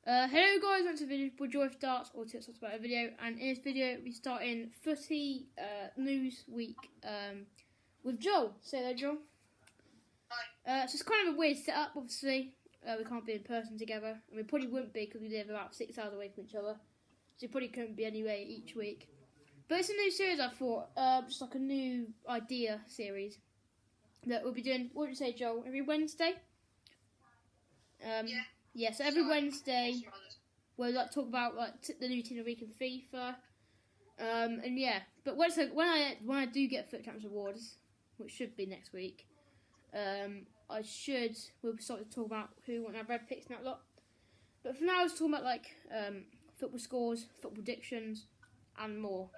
Hello guys, welcome to the video for Joy Starts or Tips about a video, and in this video we start in Footy News Week with Joel. Say hello, Joel. Hi. So it's kind of a weird setup, obviously. We can't be in person together, and we probably wouldn't be because we live about 6 hours away from each other, so we probably couldn't be anyway each week. But it's a new series, I thought, just like a new idea series that we'll be doing. What would you say, Joel? Every Wednesday? Yeah, so every Wednesday we'll talk about the new team of the week in FIFA, and yeah. But when I do get Foot Champs Awards, which should be next week, we'll start to talk about who won our red picks and that lot. But for now, I was talking about football scores, football predictions, and more.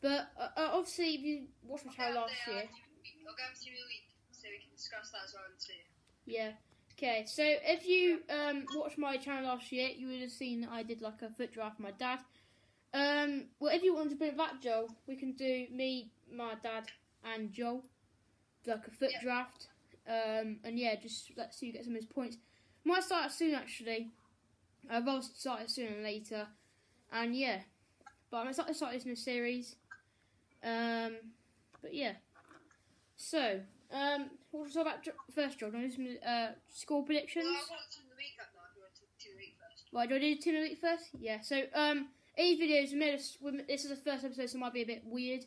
But obviously, if you watched my channel last year, I'll go to the week so we can discuss that as well too. Yeah. Okay, so if you watched my channel last year, you would have seen that I did like a foot draft for my dad. Well, if you want to bring it back, Joel, we can do me, my dad, and Joel, like a foot draft. And yeah, just let's see who gets some of his points. Might start it soon, actually. I'd rather start it sooner than later. And yeah, but I'm excited to start this new series. But yeah, so. What was about first, John? Score predictions. Well, I want to the week up now. If you want to the week first. Right, do I do team of the week first? Yeah. So these videos, this is the first episode, so it might be a bit weird.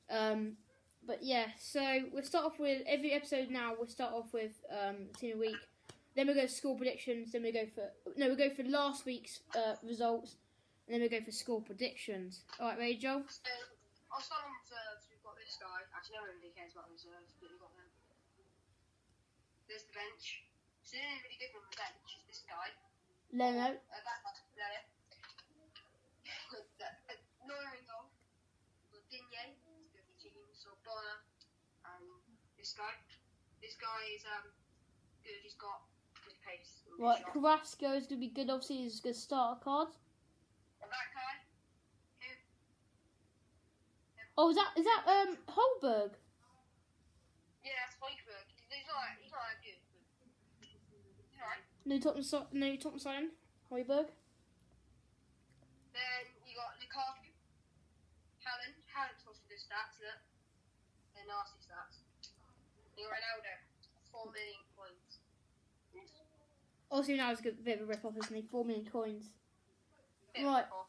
But yeah, so we'll start off with every episode now. We'll start off with team of the week. Then we'll go to score predictions. Then we'll go for last week's results, and then we'll go for score predictions. All right, ready, Joel? I'll start on reserves. We've got this guy. Actually, no one really cares about reserves, but we've got them. There's the bench. So the only really good one on the bench is this guy. Leno. Leno. Neuer in goal. Digne. So Bonner. And this guy. This guy is good. He's got good pace. Right, Carrasco is going to be good. Obviously, he's a good starter card. And that guy. Oh, is that Holberg? Yeah, that's Holberg. He's not that good, but he's alright. No Tottenham signing, Holberg. Then you got Lukaku, Haaland. Haaland's got some good stats, look. They're nasty stats. You got Ronaldo, 4 million coins. Obviously now it's a bit of a rip-off, isn't he? 4 million coins. Bit Right, off.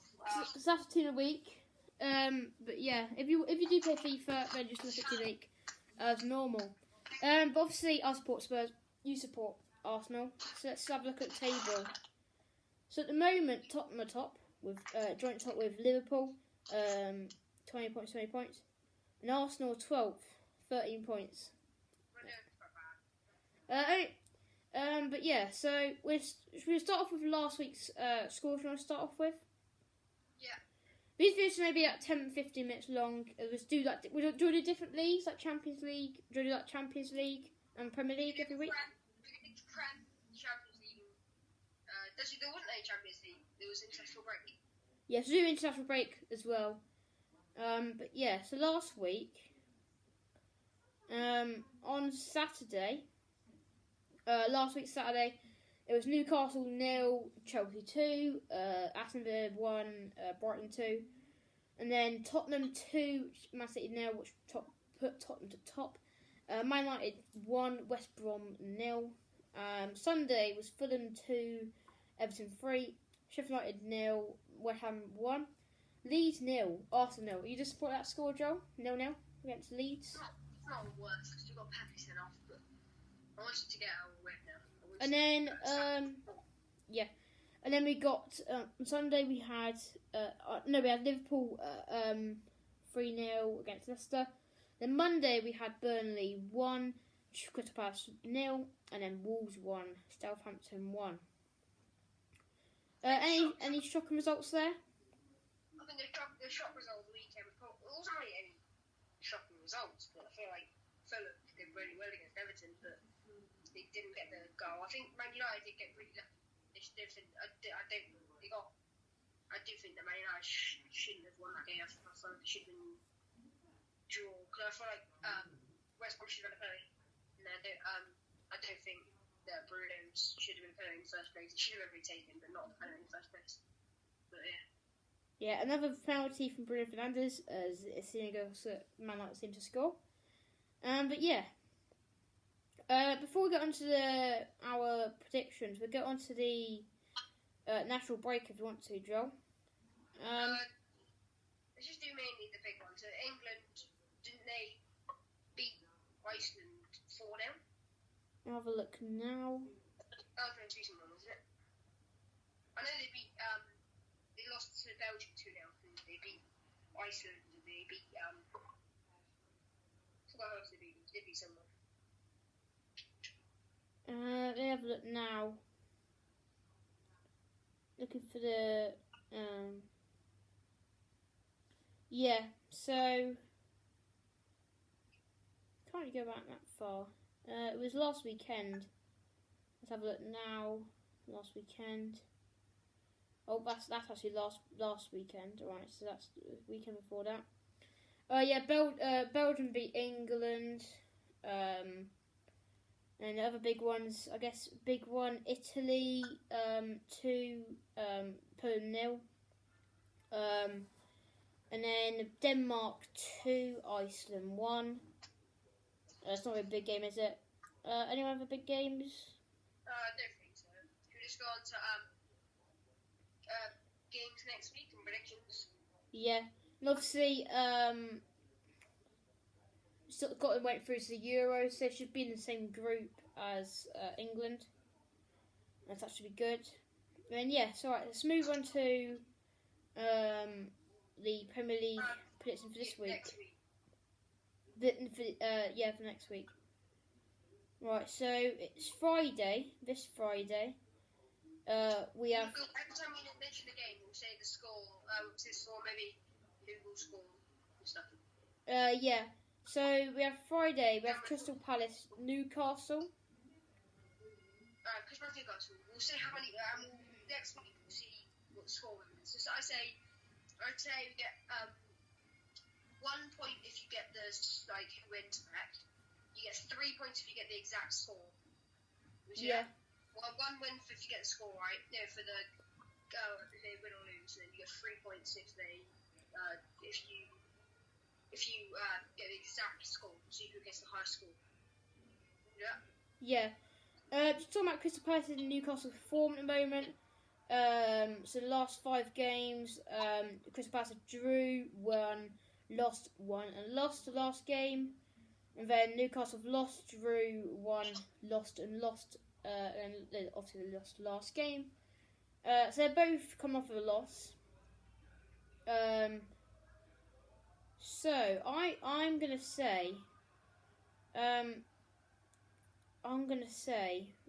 so that's a team of the week. But yeah, if you do play FIFA, then just look at your league as normal. But obviously, I support Spurs. You support Arsenal. So let's have a look at the table. So at the moment, Tottenham are top with joint top with Liverpool, 20 points, and Arsenal 12th, 13 points. But yeah, so we'll start off with last week's score. Do you want to start off with? Yeah. These videos may be 10-15 minutes long. Let's do that. Do we do different leagues, like Champions League? Do we do like Champions League and Premier League every week? Champions League. Actually, there wasn't any Champions League. There was international break. Yeah, so do international break as well. But yeah, so last week, on Saturday, it was Newcastle 0, Chelsea 2, Aston Villa 1, Brighton 2, and then Tottenham 2, Man City 0, which put Tottenham to top. Man United 1, West Brom 0. Sunday was Fulham 2, Everton 3, Sheffield United 0, West Ham 1, Leeds 0, Arsenal 0. You just support that score, Joel? 0-0 against Leeds. It's not the worst because you got Pepe sent off, but I want you to get out of the way now. And then, and then we got on Sunday we had Liverpool 3-0 against Leicester. Then Monday we had Burnley 1, Crystal Palace 0, and then Wolves 1, Southampton 1. Any shocking results there? I think the shock result of the weekend was there wasn't really any shocking results, but I feel like Fulham did really well against Everton, but they didn't get the goal. I think Man United did get really lucky. I do think that Man United shouldn't have won that game. I feel like they should have been draw. Because I feel like West Brom should have had a penalty. And I don't think that Bruno should have been put in first place. He should have been taken, but not put in first place. But yeah. Yeah, another penalty from Bruno Fernandes as Man United seemed to score. But yeah. Before we get on to our predictions, we'll get on to the national break if you want to, Joel. Let's just do mainly the big ones. So England, didn't they beat Iceland 4-0? I'll have a look now. That was the most recent one, wasn't it? I know they beat, they lost to Belgium 2-0, and they beat Iceland, and they beat, I forgot who else they beat. They beat someone. Let me have a look now. Looking for the yeah, so can't really go back that far. It was last weekend. Let's have a look now. Last weekend. Oh, that's actually last weekend. Alright, so that's the weekend before that. Yeah, Belgium beat England. And the other big ones, I guess, big one, Italy 2, Poland 0. And then Denmark 2, Iceland 1. It's not a big game, is it? Anyone have big games? I don't think so. Should we just go on to games next week and predictions? Yeah. And obviously, Scotland went through to the Euro, so they should be in the same group as England. That should be good. And yeah, so right, let's move on to the Premier League prediction for this week. Next week. For next week. Right, so it's Friday. This Friday, we have. Every time we mention the game, we'll say the score. We'll say the score, maybe who will score and stuff. Yeah. So we have Friday. We have Crystal Palace, Newcastle. Crystal Palace, Newcastle. We'll see how many. Next week we'll see what the score is. So I'd say we get 1 point if you get the who wins correct. You get 3 points if you get the exact score. Yeah. Well, 1 win if you get the score right. No, for the if they win or lose, and then you get 3 points if they if you get the exact score. See who gets the highest score. Yeah. Yeah. Just talking about Crystal Palace and Newcastle form at the moment. So the last 5 games, Crystal Palace drew 1, lost 1, and lost the last game. And then Newcastle have lost, drew 1, lost, and obviously they lost the last game. So they both come off of a loss. So I'm gonna say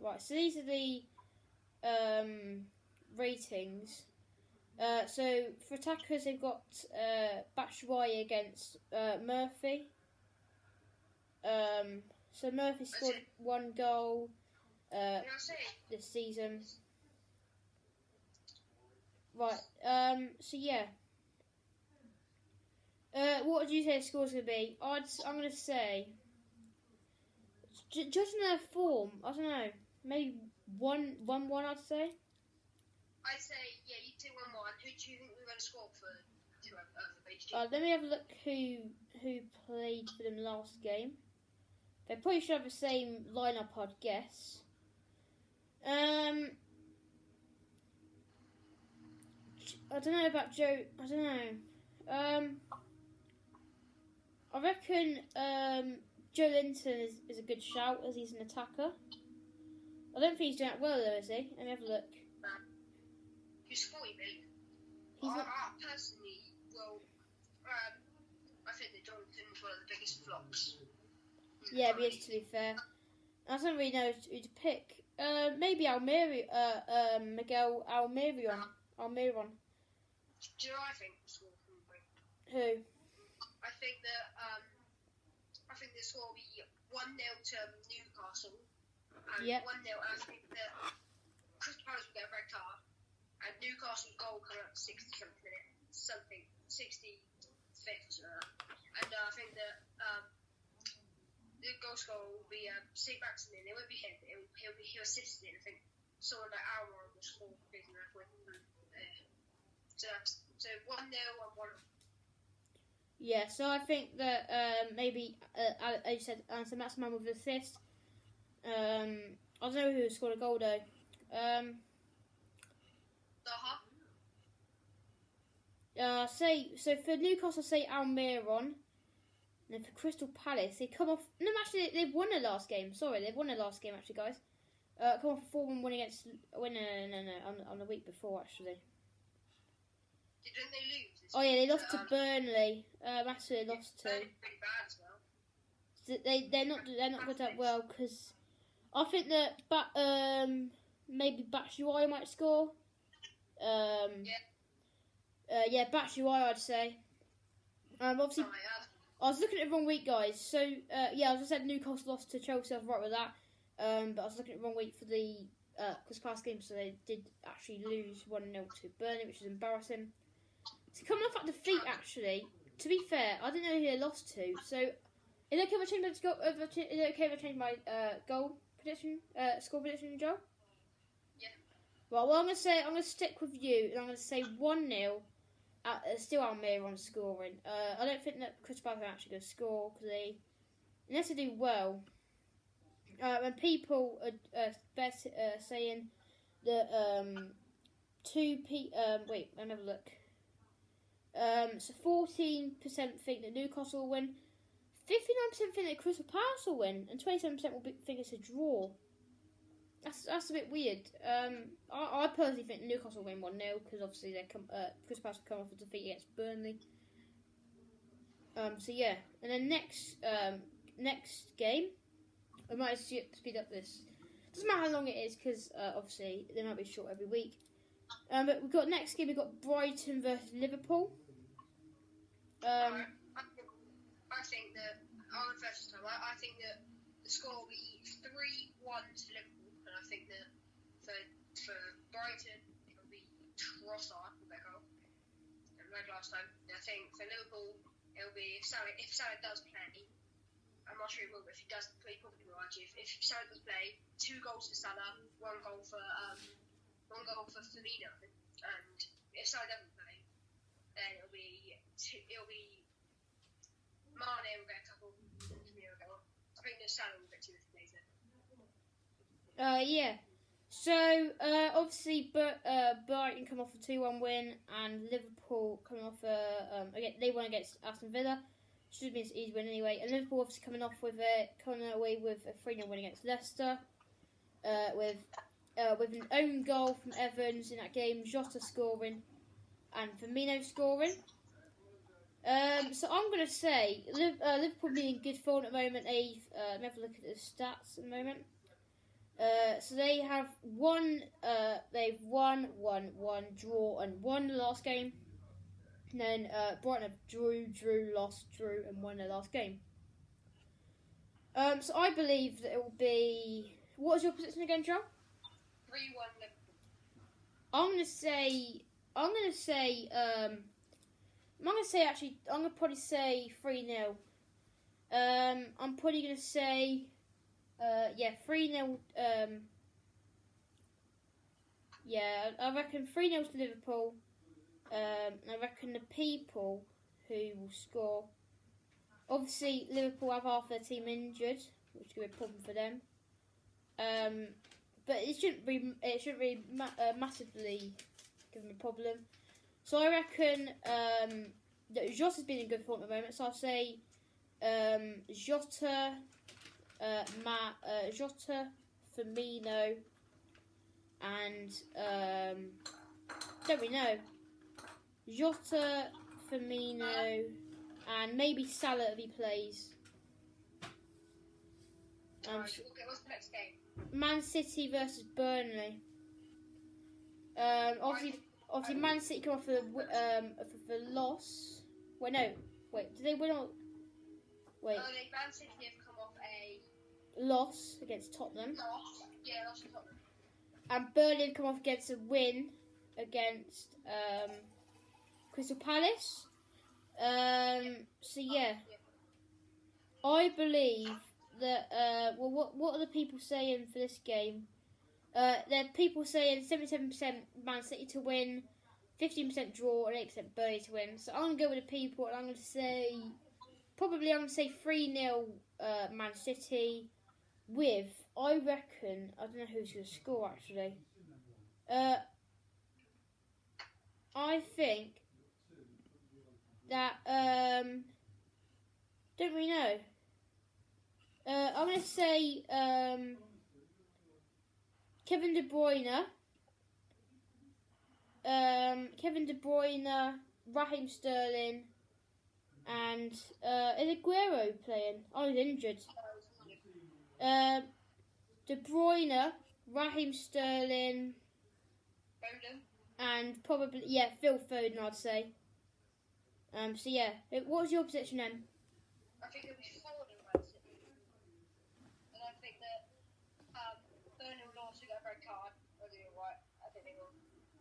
right. So these are the ratings. So for attackers, they've got Batshuayi against Murphy. So Murphy scored 1 goal this season. Right. So yeah. What would you say the score's going to be? I'm going to say, judging their form, I don't know, maybe 1-1, I'd say. I'd say, yeah, you'd say 1-1. Who do you think we're going to score for each team? Let me have a look who played for them last game. They probably should have the same lineup, I'd guess. I don't know about Joe. I don't know. I reckon Joe Linton is a good shout as he's an attacker. I don't think he's doing that well though, is he? Let me have a look. He's 40 million. Personally, I think that Jonathan's one of the biggest flops. Yeah, he is, to be fair. I don't really know who to pick. Maybe Miguel Almiron. Do you know what I think the score will be? Who? I think the score will be 1-0 to Newcastle. And 1-0, I think that Crystal Palace will get a red card. And Newcastle's goal coming up 60-something minute. 65th or something like that. And I think that the goal scorer will be St. Maximin. It won't be him. He'll assist it. I think someone like Almiron will score big enough with. So 1-0 and 1. Yeah, so I think that maybe, as you said, St. Maximin with an assist. I don't know who scored a goal though. Say so for Newcastle, say Almiron. And then for Crystal Palace, they come off. No, actually, they've won the last game. Sorry, they've won the last game actually, guys. Come off a 4-1 win against. No, on the week before actually. Didn't they lose? Oh yeah, they lost to Burnley. Actually, they lost to. Pretty bad as well. So they're not good that well because I think that maybe Batshuayi might score. Yeah, Batshuayi I'd say. Obviously, I was looking at the wrong week, guys. So yeah, as I said, Newcastle lost to Chelsea. I was right with that. But I was looking at the wrong week for the because past game, so they did actually lose 1-0 to Burnley, which is embarrassing. So coming off that defeat, actually, to be fair, I didn't know who they lost to. So is it okay if I change my goal prediction, score prediction, Joe? Yeah. Well, I'm going to stick with you, and I'm going to say 1-0. Still Almiron scoring. I don't think that Crystal Palace are actually going to score because unless they do well. And people are saying that wait, let me have a look. So 14% think that Newcastle will win, 59% think that Crystal Palace will win, and 27% will think it's a draw. That's a bit weird. I personally think Newcastle will win 1-0 because obviously Crystal Palace will come off a defeat against Burnley. So yeah, and then next game, I might speed up this. Doesn't matter how long it is because obviously they might be short every week. But we've got next game. We've got Brighton versus Liverpool. I think that on the first time, I think that the score will be 3-1 to Liverpool, and I think that for Brighton it'll be Trossard with their goal, like last time. I think for Liverpool it'll be if Salah does play. I'm not sure he will, but if he does play, probably will actually. If Salah does play, 2 goals for Salah, 1 goal for Firmino, and if Salah doesn't play, then it'll be Mane will get a couple, Firmino will get 1. I think that Salah will get 2 if he plays it. Yeah. So obviously, Brighton come off a 2-1 win, and Liverpool coming off again they won against Aston Villa. Should be an easy win anyway. And Liverpool obviously coming away with a 3-0 win against Leicester, with an own goal from Evans in that game, Jota scoring, and Firmino scoring. So I'm going to say Liverpool being in good form at the moment. Let me have a look at the stats at the moment. So they have they've won, draw, and won the last game. And then Brighton have drew, lost, drew, and won their last game. So I believe that it will be. What was your position again, Joe? 3-1 Liverpool. I'm gonna probably say 3-0. I'm probably gonna say 3-0. I reckon 3-0 to Liverpool. I reckon the people who will score. Obviously, Liverpool have half their team injured, which could be a problem for them. But it shouldn't be massively give them a problem. So I reckon that Jota's been in good form at the moment. So I'll say Jota, Firmino, and don't we know? Jota, Firmino, and maybe Salah if he plays. What's the next game? Man City versus Burnley. Obviously, Man City come off a loss. Wait, did they win or? Wait. Man City have come off a loss against Tottenham. Loss to Tottenham. And Burnley have come off against a win against Crystal Palace. So yeah, I believe that what are the people saying for this game? There are people saying 77% Man City to win, 15% draw, and 8% Burnley to win. So I'm going to go with the people, and I'm going to say 3-0 Man City with, I reckon, I don't know who's going to score actually. I think that, don't really know. I'm going to say Kevin De Bruyne, Raheem Sterling, and is Aguero playing? Oh, he's injured. De Bruyne, Raheem Sterling, Foden. and probably Phil Foden, I'd say. So yeah, what was your prediction then? I think it'll be 4-0 Man City. And I think that Burnley will also get a red card. I think you're right. I think they will.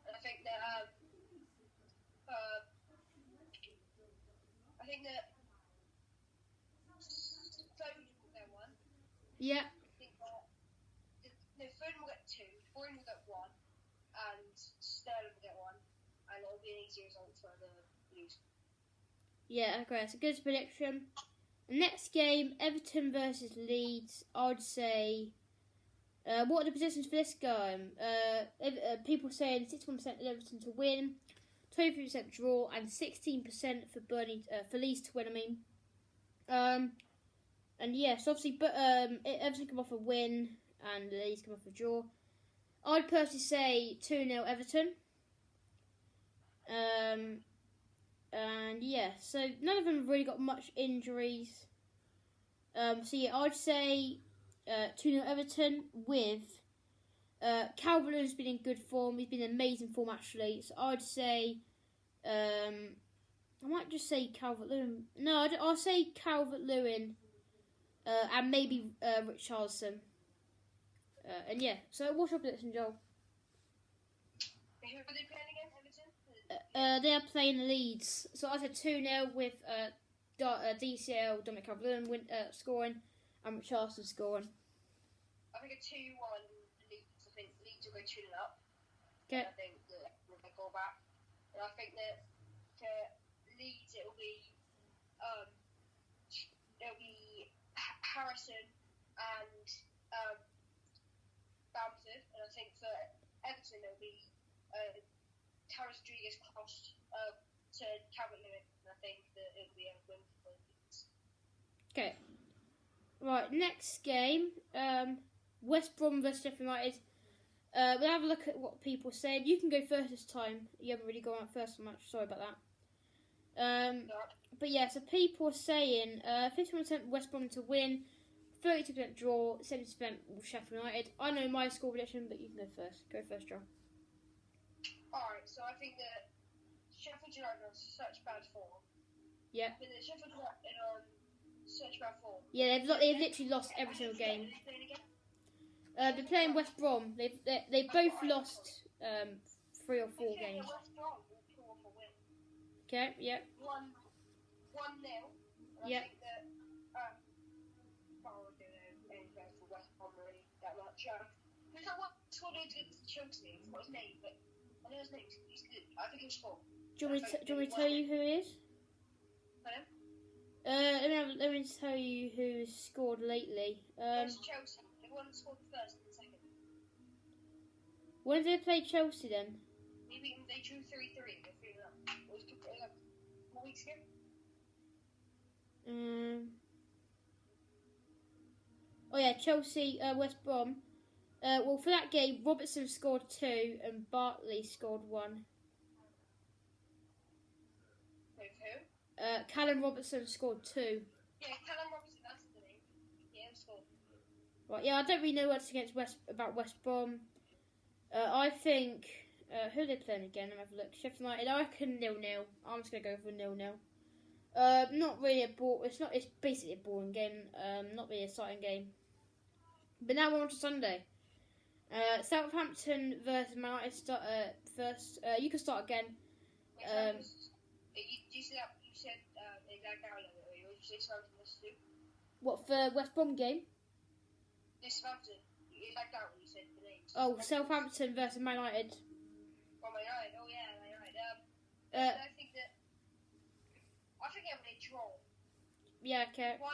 And I think that Foden will get one. Yeah. I think that Foden will get 2, Bruyne will get 1, and Sterling will get 1. And it'll be an easy result for the Blues. Yeah, okay, that's a good prediction. Next game, Everton versus Leeds. I'd say, what are the positions for this game? People saying 61% Everton to win, 23% draw, and 16% for Leeds to win. And yes, obviously, but Everton come off a win and Leeds come off a draw. I'd personally say 2-0 Everton. And yeah, so none of them have really got much injuries. So yeah, I'd say 2-0 Everton with Calvert-Lewin's been in good form. He's been in amazing form actually. So I'd say I might just say Calvert-Lewin. No, I'll say Calvert-Lewin and maybe Richarlison. And yeah, so what's your prediction, Joel? Who are they playing again, Everton? They are playing Leeds. So I said 2-0 with DCL, Dominic Calvert-Lewin scoring, and Richarlison scoring. I think a 2-1 Leeds. I think Leeds will go 2-0 up. Okay. I think that we'll go back. And I think that for Leeds it'll be Harrison and Bamford. And I think for Everton it'll be Terrace Rodriguez crossed to Calvert-Lewin. And I think that it'll be a win for Leeds. Okay. Right, next game, West Brom versus Sheffield United. We'll have a look at what people said. You can go first this time. You haven't really gone out first so much. Sorry about that. But yeah, so people are saying 51% West Brom to win, 32% draw, 70% Sheffield United. I know my score prediction, but you can go first. Go first, Joel. Alright, so I think that Sheffield United are on such bad form. Yeah. But the Sheffield United are on such bad form. Yeah, they've literally lost every single game. They're playing West Brom. They've both lost 3 or 4 games. West Brom will pull off a win. Okay, yeah. 1-0. Yeah. I think that I don't know anything for West Brom really that much. Who's that one squad against Chelsea? I forgot his name, but I know his name. He's good. I think he'll score. Do you want me to tell you who he is? Pardon? Let me tell you who's scored lately. It's Chelsea. Everyone scored first and second. When did they play Chelsea then? Maybe they drew 3-3. They're 3-0. It was 4 weeks ago. Oh yeah, Chelsea, West Brom. Well, for that game, Robertson scored 2 and Bartley scored 1. With who? Callum Robertson scored 2. Yeah, Callum Robertson, that's the name. Yeah, he scored. Right, yeah, I don't really know what's against West Brom. I think who are they playing again? Let me have a look. Sheffield United. I reckon 0-0. I'm just gonna go for 0-0. Not really a ball. It's basically a boring game. Not really a exciting game. But now we're on to Sunday. Southampton versus Man United. Start first. You can start again. You said that you said they lagged out a little bit. You say Southampton versus who? What, for West Brom game? This Southampton. You lagged out when you said the names. Oh, Southampton versus Man United. Oh, Man United. Oh, yeah, Man United. I think I'm going to draw. Yeah, okay. 2-2.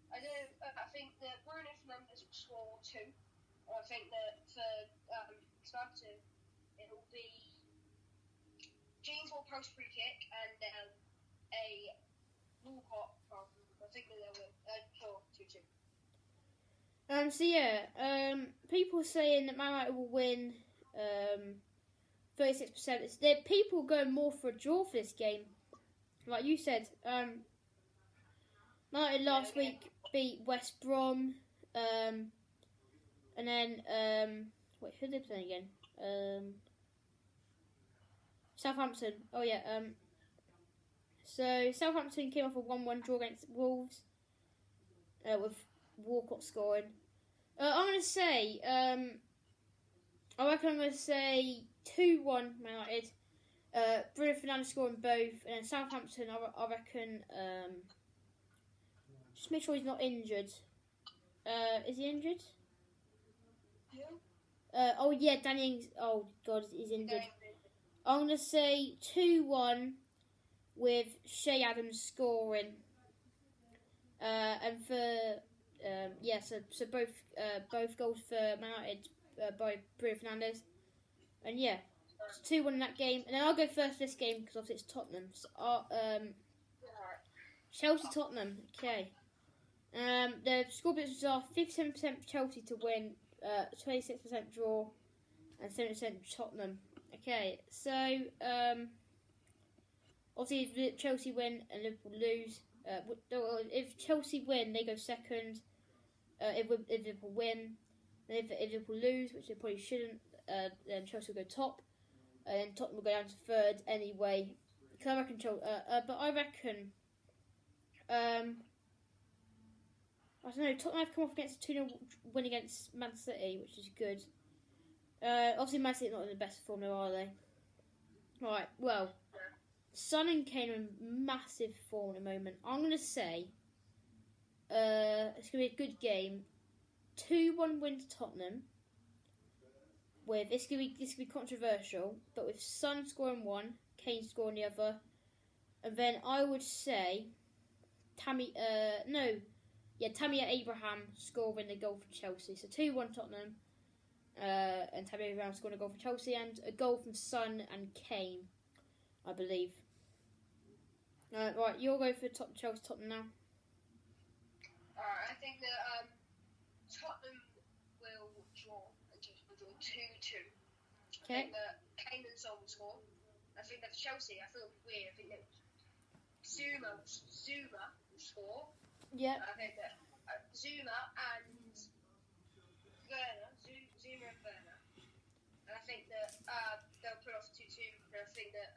I think that Bruno Fernandes will score 2. And I think that for Southampton, it will be James will post free kick and a Walcott. I think that they'll win. Draw 2-2. So yeah, people saying that Man United will win 36%. People going more for a draw for this game. Like you said, Man United last week beat West Brom, and then, wait, who did they play again? Southampton. Oh yeah, so Southampton came off a 1-1 draw against Wolves, with Walcott scoring. I'm going to say, I reckon I'm going to say 2-1 Man United. Bruno Fernandes scoring both, and then Southampton, I reckon, just make sure he's not injured. Is he injured? Oh yeah, Danny Ings. Oh God, he's injured. I'm going to say 2-1 with Shea Adams scoring. And for so both goals for Man United by Bruno Fernandes, and yeah, 2-1 in that game. And then I'll go first this game because obviously it's Tottenham. So Chelsea Tottenham. Okay. The score predictions are 57% for Chelsea to win, 26% draw, and 7% Tottenham. Okay, so obviously if Chelsea win and Liverpool lose. If Chelsea win, they go second. If Liverpool win, and if Liverpool lose, which they probably shouldn't, then Chelsea will go top, and then Tottenham will go down to third anyway. Because I reckon but I reckon, I don't know. Tottenham have come off against a 2-0 win against Man City, which is good. Obviously, Man City are not in the best form, now, are they? Right. Well. Son and Kane are in massive form at the moment. I'm going to say it's going to be a good game. 2-1 win to Tottenham. With this could be controversial, but with Son scoring one, Kane scoring the other, and then I would say Tammy Abraham scoring the goal for Chelsea. So 2-1 Tottenham, and Tammy Abraham scoring a goal for Chelsea, and a goal from Son and Kane, I believe. Right, you'll go for Chelsea Tottenham now. Alright, I think that Tottenham will draw and Chelsea will draw 2-2. Okay. I think that Kane and Son will score. I think that for Chelsea, I feel weird. I think that Zuma will score. Yeah. I think that Zuma and Werner. And I think that they'll put off 2-2. And I think that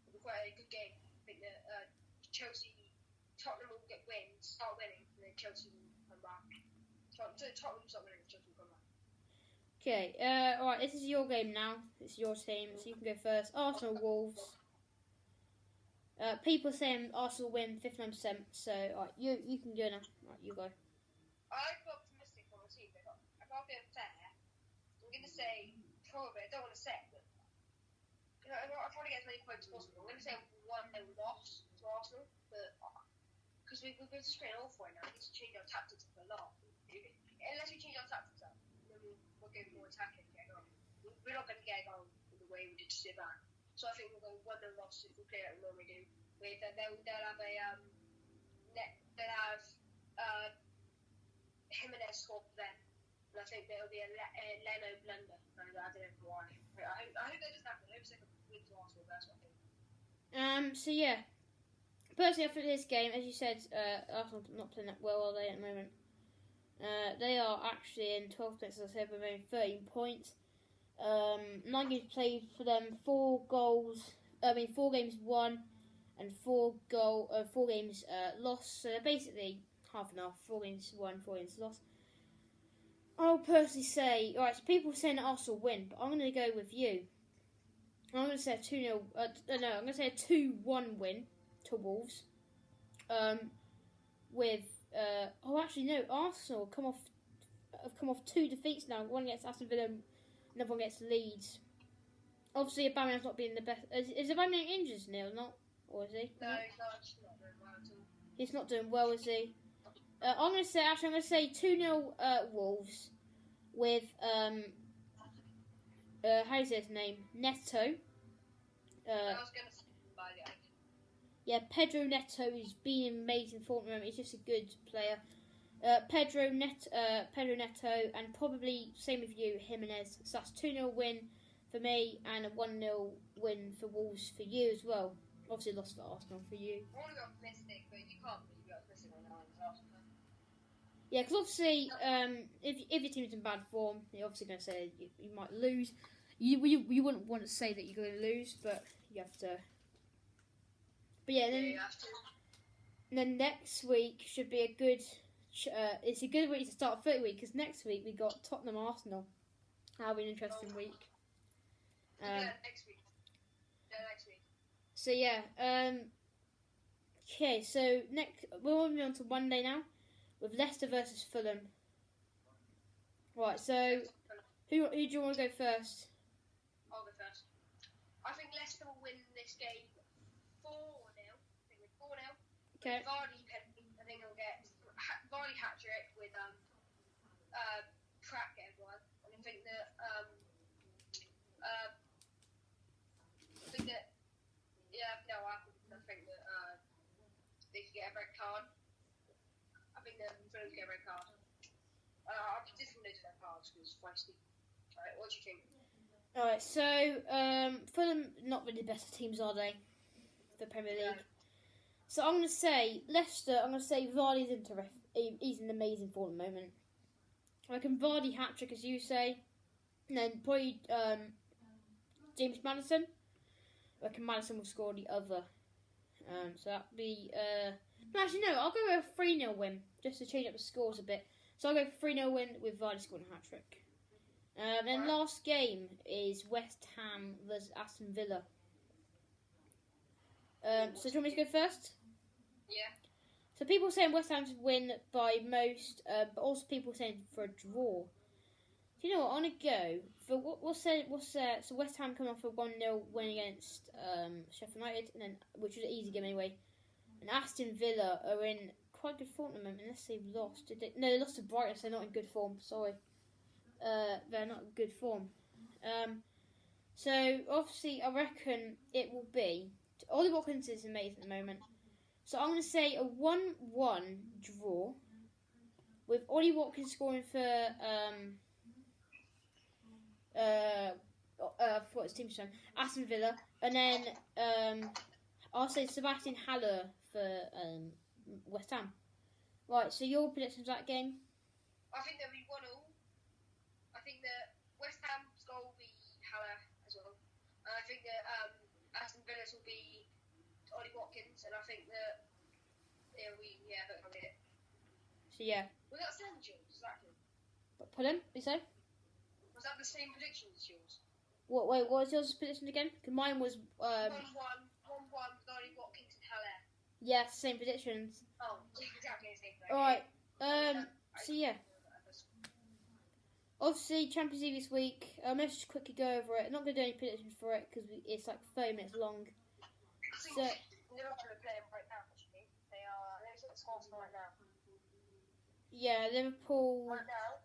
it'll be quite a good game. I think that Tottenham will start winning, and then Chelsea will come back. Tottenham start winning, and Chelsea will come back. Okay, alright, this is your game now. It's your team, so you can go first. Arsenal Wolves. People saying Arsenal win 59%, so alright, you can go now. Right, you go. I'm optimistic for my team, but if I'll be unfair, I'm going to say probably, I don't want to say it, but I'll try to get as many points as possible. I'm going to say 1-0 loss to Arsenal, but because we're just playing awful right now, we need to change our tactics up a lot. Unless we change our tactics up, then we'll get more attacking and get on. We're not going to get on the way we did to sit back. So I think we'll go 1-0 loss if we play like we normally do. They'll have Jimenez score for them, and I think there'll be a Leno blunder. I don't know why. I hope that doesn't happen. I hope it's like a win to Arsenal. That's what I think. So yeah. Personally, after this game, as you said, Arsenal not playing that well, are they, at the moment? They are actually in 12th place, as I said, with only 13 points. 9 games played for them, 4 games won, and 4 games lost. So they're basically half and half, 4 games won, 4 games lost. I'll personally say, alright, so people are saying that Arsenal win, but I'm going to go with you. I'm going to say a 2-0, I'm going to say a 2-1 win to Wolves. With actually no, Arsenal have come off 2 defeats now. One against Aston Villa, another one against Leeds. Obviously, Aubameyang's not being the best. Is Aubameyang injured now, not? Or is he? No, he's not doing well at all. He's not doing well, is he? I'm going to say 2-0 Wolves with, how's his name? Neto. I was going to say Bailly. Yeah, Pedro Neto has been in amazing form at the moment. He's just a good player. Pedro Neto, and probably, same with you, Jimenez. So that's 2-0 win for me, and a 1-0 win for Wolves for you as well. Obviously lost for Arsenal for you. I want to go optimistic, but you can't really be optimistic right now as Arsenal. Yeah, because obviously, if your team's in bad form, you're obviously going to say you might lose. You wouldn't want to say that you're going to lose, but you have to. But yeah, then, you have to. And then next week should be a good. It's a good week to start Footy week, because next week we got Tottenham Arsenal. That'll be an interesting week. Next week. Yeah, next week. So yeah. Okay, so next we're moving on to Monday now, with Leicester versus Fulham. Right, so who do you want to go first? I'll go first. I think Leicester will win this game 4-0. I think with 4-0. Okay. Vardy penalty. I think he'll get Vardy hat trick with Pratt getting one. And I think that I think that they could get a red card. I think that Fulham get a red card. I just want to do red cards because it's feisty. Alright, what do you think? Alright, so Fulham not really the best teams, are they? For the Premier League. No. So I'm going to say Leicester. I'm going to say Vardy's he's in amazing form at the moment. I reckon Vardy hat trick, as you say, and then probably James Maddison. I reckon Maddison will score the other. So that'd be. No, actually, no. I'll go with a 3-0 win just to change up the scores a bit. So I'll go 3-0 win with Vardy scoring a hat trick. Then last game is West Ham versus Aston Villa. So do you want me to go first? Yeah. So people saying West Ham to win by most, but also people saying for a draw. Do you know what? I'm gonna go for so West Ham come off a 1-0 win against Sheffield United, and then which was an easy game anyway. And Aston Villa are in quite good form at the moment, unless they've lost. No, they lost to Brighton, so they're not in good form. Sorry, they're not in good form. So obviously, I reckon it will be. Ollie Watkins is amazing at the moment. So I'm going to say a 1-1 draw with Ollie Watkins scoring for what's his team's name? Aston Villa, and then I'll say Sebastian Haller for West Ham. Right, so your predictions of that game? I think there'll be 1-1. I think that West Ham's goal will be Haller as well. And I think that Aston Villa's will be Ollie Watkins, and I think that that'll be it. So yeah. Was that the same as yours? Exactly. Pardon? What you say? Was that the same prediction as yours? What was yours prediction again? Because mine was 1-1 with Ollie Watkins and Haller. Yeah, same predictions. Oh, exactly the same. Alright. So yeah. Obviously, Champions League this week. Let's just quickly go over it. I'm not going to do any predictions for it because it's like 30 minutes long. So Liverpool are playing right now. Actually, they are. They're at the scores right now. Yeah, Liverpool. Right now.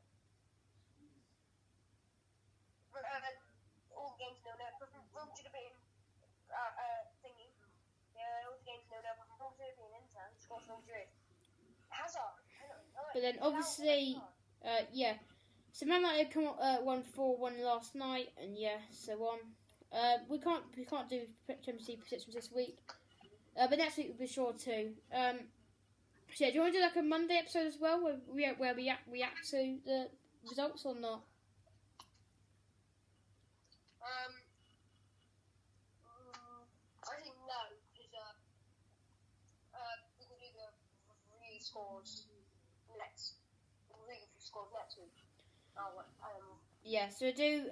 All the games 0-0. Rome should have been thingy. Yeah, all the games 0-0. Rome should have been Inter. Scores 0-3. Hazard. But then obviously, yeah. So Man United come 1-4-1 last night, and yeah, so on. We can't do Champions League predictions this week, but next week we'll be sure to. So yeah, do you want to do like a Monday episode as well, where we react to the results or not? I think no, because we can do the review scores next week. Yeah, so we'll do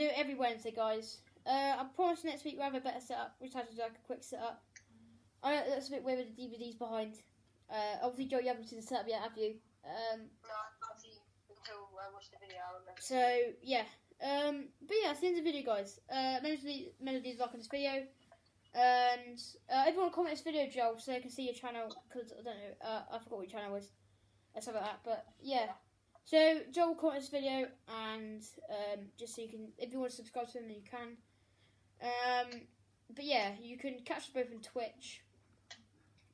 it every Wednesday, guys. I promise next week we'll have a better setup. We'll try to do like a quick setup. I know that's a bit weird with the DVDs behind. Obviously, Joe, you haven't seen the setup yet, have you? No, I can't see until I watch the video. So, yeah. But yeah, that's the end of the video, guys. Melody's liking this video. And everyone comment this video, Joel, so I can see your channel, because I don't know, I forgot what your channel was. Something like that, but yeah. So, Joel comment this video, and just so you can, if you want to subscribe to him, then you can. But yeah, you can catch us both on Twitch.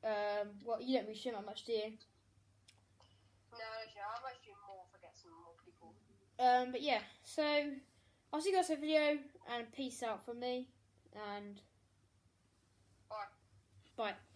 Well, you don't really stream that much, do you? No, I might stream more if I get some more people. But yeah, so I'll see you guys in the video, and peace out from me, and Bye. bye.